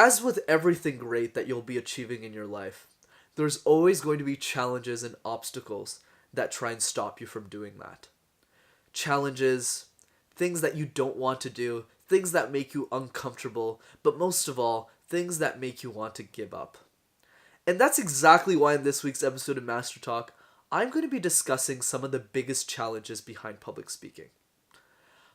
As with everything great that you'll be achieving in your life, there's always going to be challenges and obstacles that try and stop you from doing that. Challenges, things that you don't want to do, things that make you uncomfortable, but most of all, things that make you want to give up. And that's exactly why in this week's episode of Master Talk, I'm going to be discussing some of the biggest challenges behind public speaking.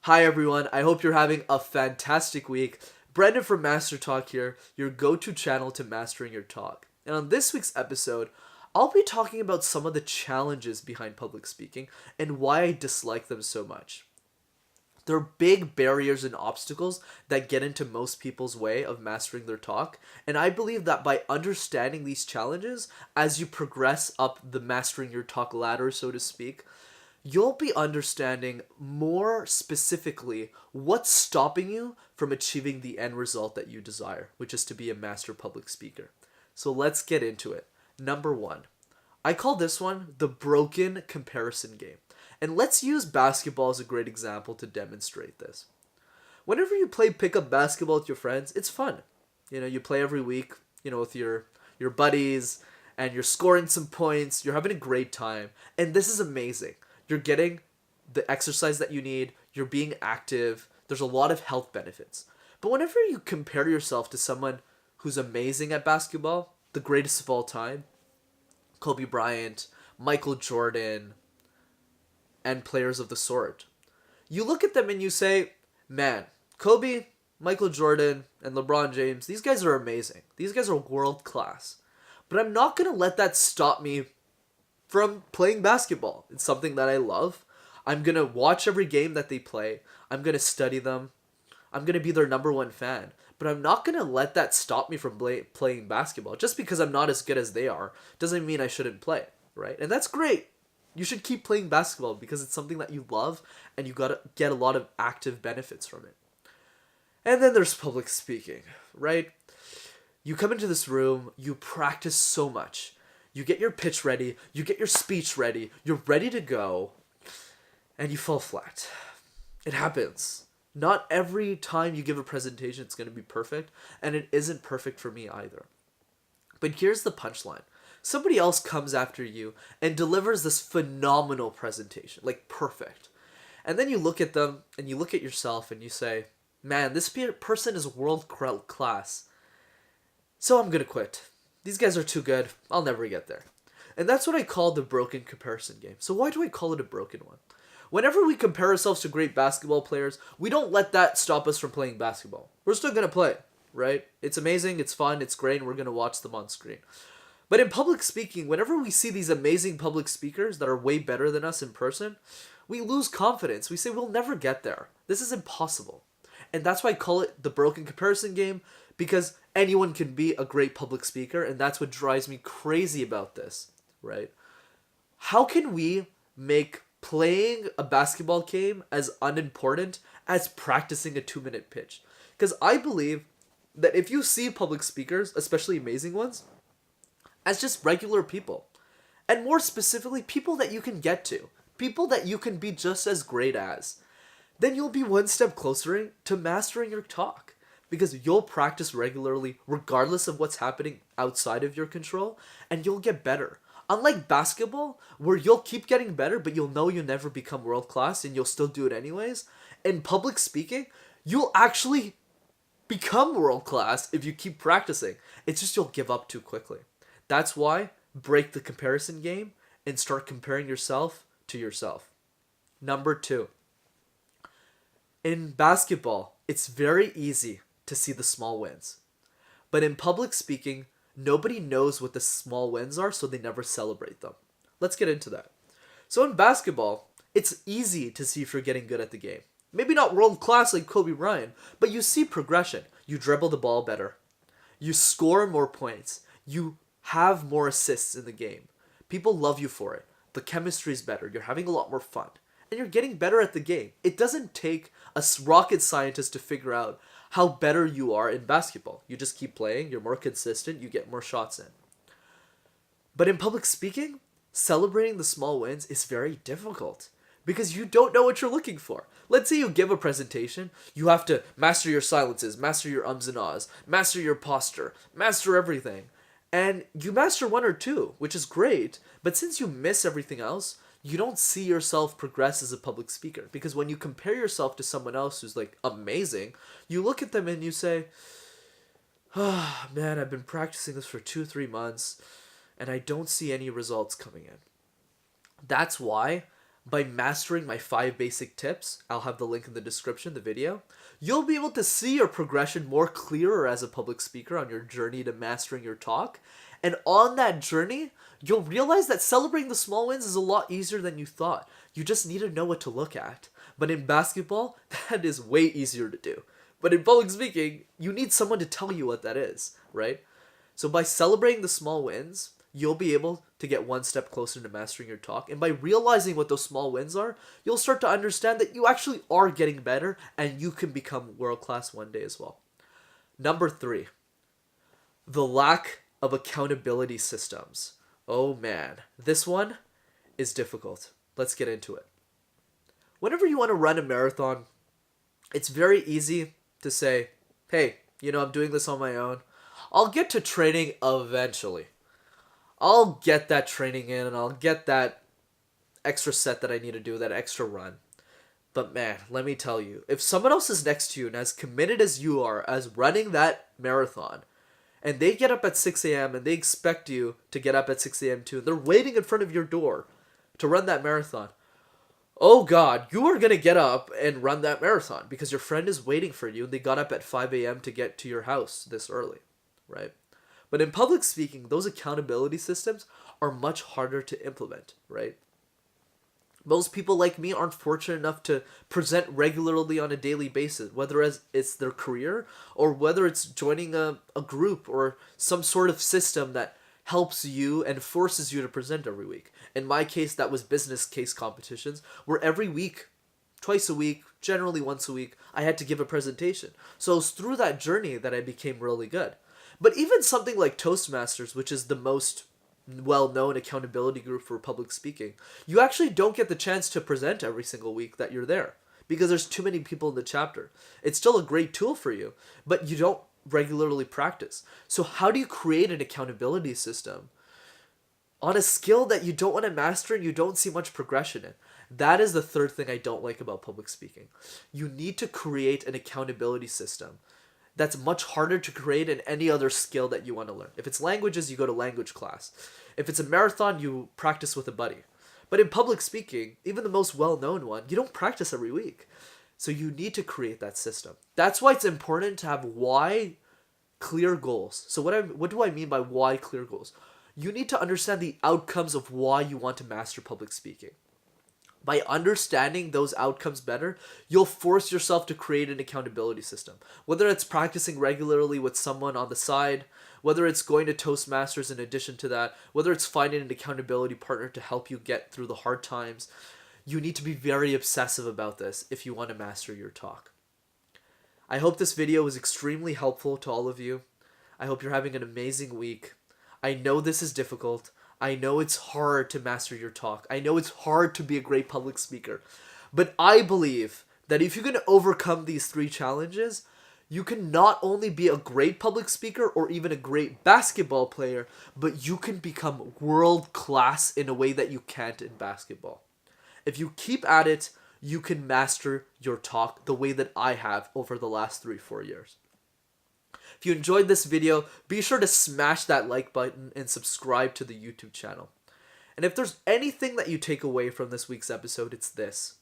Hi everyone, I hope you're having a fantastic week. Brendan from Master Talk here, your go-to channel to mastering your talk. And on this week's episode, I'll be talking about some of the challenges behind public speaking and why I dislike them so much. There are big barriers and obstacles that get into most people's way of mastering their talk, and I believe that by understanding these challenges, as you progress up the mastering your talk ladder, so to speak, you'll be understanding more specifically what's stopping you from achieving the end result that you desire, which is to be a master public speaker. So let's get into it. Number 1. I call this one the broken comparison game. And let's use basketball as a great example to demonstrate this. Whenever you play pickup basketball with your friends, it's fun. You play every week, with your buddies, and you're scoring some points, you're having a great time, and this is amazing. You're getting the exercise that you need, you're being active, there's a lot of health benefits. But whenever you compare yourself to someone who's amazing at basketball, the greatest of all time, Kobe Bryant, Michael Jordan, and players of the sort, you look at them and you say, man, Kobe, Michael Jordan, and LeBron James, these guys are amazing. These guys are world class. But I'm not going to let that stop me from playing basketball. It's something that I love. I'm going to watch every game that they play. I'm going to study them. I'm going to be their number one fan. But I'm not going to let that stop me from playing basketball. Just because I'm not as good as they are doesn't mean I shouldn't play, right? And that's great. You should keep playing basketball because it's something that you love and you gotta get a lot of active benefits from it. And then there's public speaking, right? You come into this room, you practice so much. You get your pitch ready, you get your speech ready, you're ready to go, and you fall flat. It happens. Not every time you give a presentation it's going to be perfect, and it isn't perfect for me either. But here's the punchline. Somebody else comes after you and delivers this phenomenal presentation, like perfect. And then you look at them and you look at yourself and you say, man, this person is world class. So I'm going to quit. These guys are too good. I'll never get there. And that's what I call the broken comparison game. So why do I call it a broken one? Whenever we compare ourselves to great basketball players, we don't let that stop us from playing basketball. We're still going to play, right? It's amazing, it's fun, it's great, and we're going to watch them on screen. But in public speaking, whenever we see these amazing public speakers that are way better than us in person, we lose confidence. We say, we'll never get there. This is impossible. And that's why I call it the broken comparison game, because anyone can be a great public speaker, and that's what drives me crazy about this, right? How can we make playing a basketball game as unimportant as practicing a 2-minute pitch? Because I believe that if you see public speakers, especially amazing ones, as just regular people, and more specifically, people that you can get to, people that you can be just as great as, then you'll be one step closer to mastering your talk, because you'll practice regularly regardless of what's happening outside of your control, and you'll get better. Unlike basketball, where you'll keep getting better, but you'll know you'll never become world class, and you'll still do it anyways, in public speaking, you'll actually become world class if you keep practicing. It's just you'll give up too quickly. That's why break the comparison game and start comparing yourself to yourself. Number 2. In basketball, it's very easy to see the small wins. But in public speaking, nobody knows what the small wins are, so they never celebrate them. Let's get into that. So in basketball, it's easy to see if you're getting good at the game. Maybe not world class like Kobe Bryant, but you see progression. You dribble the ball better. You score more points. You have more assists in the game. People love you for it. The chemistry is better. You're having a lot more fun. And you're getting better at the game. It doesn't take a rocket scientist to figure out how better you are in basketball. You just keep playing. You're more consistent. You get more shots in. But in public speaking, celebrating the small wins is very difficult because you don't know what you're looking for. Let's say you give a presentation, you have to master your silences, master your ums and ahs, master your posture, master everything. And you master one or two, which is great, but since you miss everything else, you don't see yourself progress as a public speaker. Because when you compare yourself to someone else who's like amazing, you look at them and you say, "Ah, man, I've been practicing this for 2-3 months and I don't see any results coming in." That's why by mastering my 5 basic tips, I'll have the link in the description, the video, you'll be able to see your progression more clearer as a public speaker on your journey to mastering your talk. And on that journey, you'll realize that celebrating the small wins is a lot easier than you thought. You just need to know what to look at. But in basketball, that is way easier to do. But in public speaking, you need someone to tell you what that is, right? So by celebrating the small wins, you'll be able to get one step closer to mastering your talk. And by realizing what those small wins are, you'll start to understand that you actually are getting better and you can become world-class one day as well. Number 3, the lack of accountability systems. Oh man, this one is difficult. Let's get into it. Whenever you want to run a marathon, it's very easy to say, hey, I'm doing this on my own. I'll get to training eventually. I'll get that training in and I'll get that extra set that I need to do, that extra run. But man, let me tell you, if someone else is next to you and as committed as you are as running that marathon, and they get up at 6 a.m. and they expect you to get up at 6 a.m. too, and they're waiting in front of your door to run that marathon, oh God, you are going to get up and run that marathon because your friend is waiting for you and they got up at 5 a.m. to get to your house this early, right? But in public speaking, those accountability systems are much harder to implement, right? Most people like me aren't fortunate enough to present regularly on a daily basis, whether it's their career or whether it's joining a group or some sort of system that helps you and forces you to present every week. In my case, that was business case competitions, where every week, twice a week, generally once a week, I had to give a presentation. So it was through that journey that I became really good. But even something like Toastmasters, which is the most well-known accountability group for public speaking, you actually don't get the chance to present every single week that you're there because there's too many people in the chapter. It's still a great tool for you, but you don't regularly practice. So how do you create an accountability system on a skill that you don't want to master and you don't see much progression in? That is the third thing I don't like about public speaking. You need to create an accountability system that's much harder to create in any other skill that you want to learn. If it's languages, you go to language class. If it's a marathon, you practice with a buddy. But in public speaking, even the most well-known one, you don't practice every week. So you need to create that system. That's why it's important to have why clear goals. So what do I mean by why clear goals? You need to understand the outcomes of why you want to master public speaking. By understanding those outcomes better, you'll force yourself to create an accountability system. Whether it's practicing regularly with someone on the side, whether it's going to Toastmasters in addition to that, whether it's finding an accountability partner to help you get through the hard times, you need to be very obsessive about this if you want to master your talk. I hope this video was extremely helpful to all of you. I hope you're having an amazing week. I know this is difficult. I know it's hard to master your talk. I know it's hard to be a great public speaker. But I believe that if you're going to overcome these 3 challenges, you can not only be a great public speaker or even a great basketball player, but you can become world class in a way that you can't in basketball. If you keep at it, you can master your talk the way that I have over the last 3-4 years. If you enjoyed this video, be sure to smash that like button and subscribe to the YouTube channel. And if there's anything that you take away from this week's episode, it's this.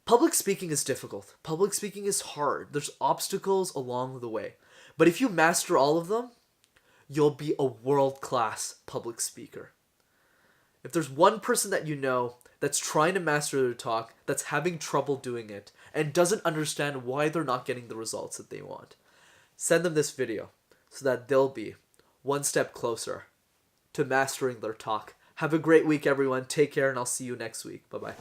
Public speaking is difficult. Public speaking is hard. There's obstacles along the way. But if you master all of them, you'll be a world-class public speaker. If there's one person that you know that's trying to master their talk, that's having trouble doing it, and doesn't understand why they're not getting the results that they want, send them this video so that they'll be one step closer to mastering their talk. Have a great week, everyone. Take care, and I'll see you next week. Bye-bye.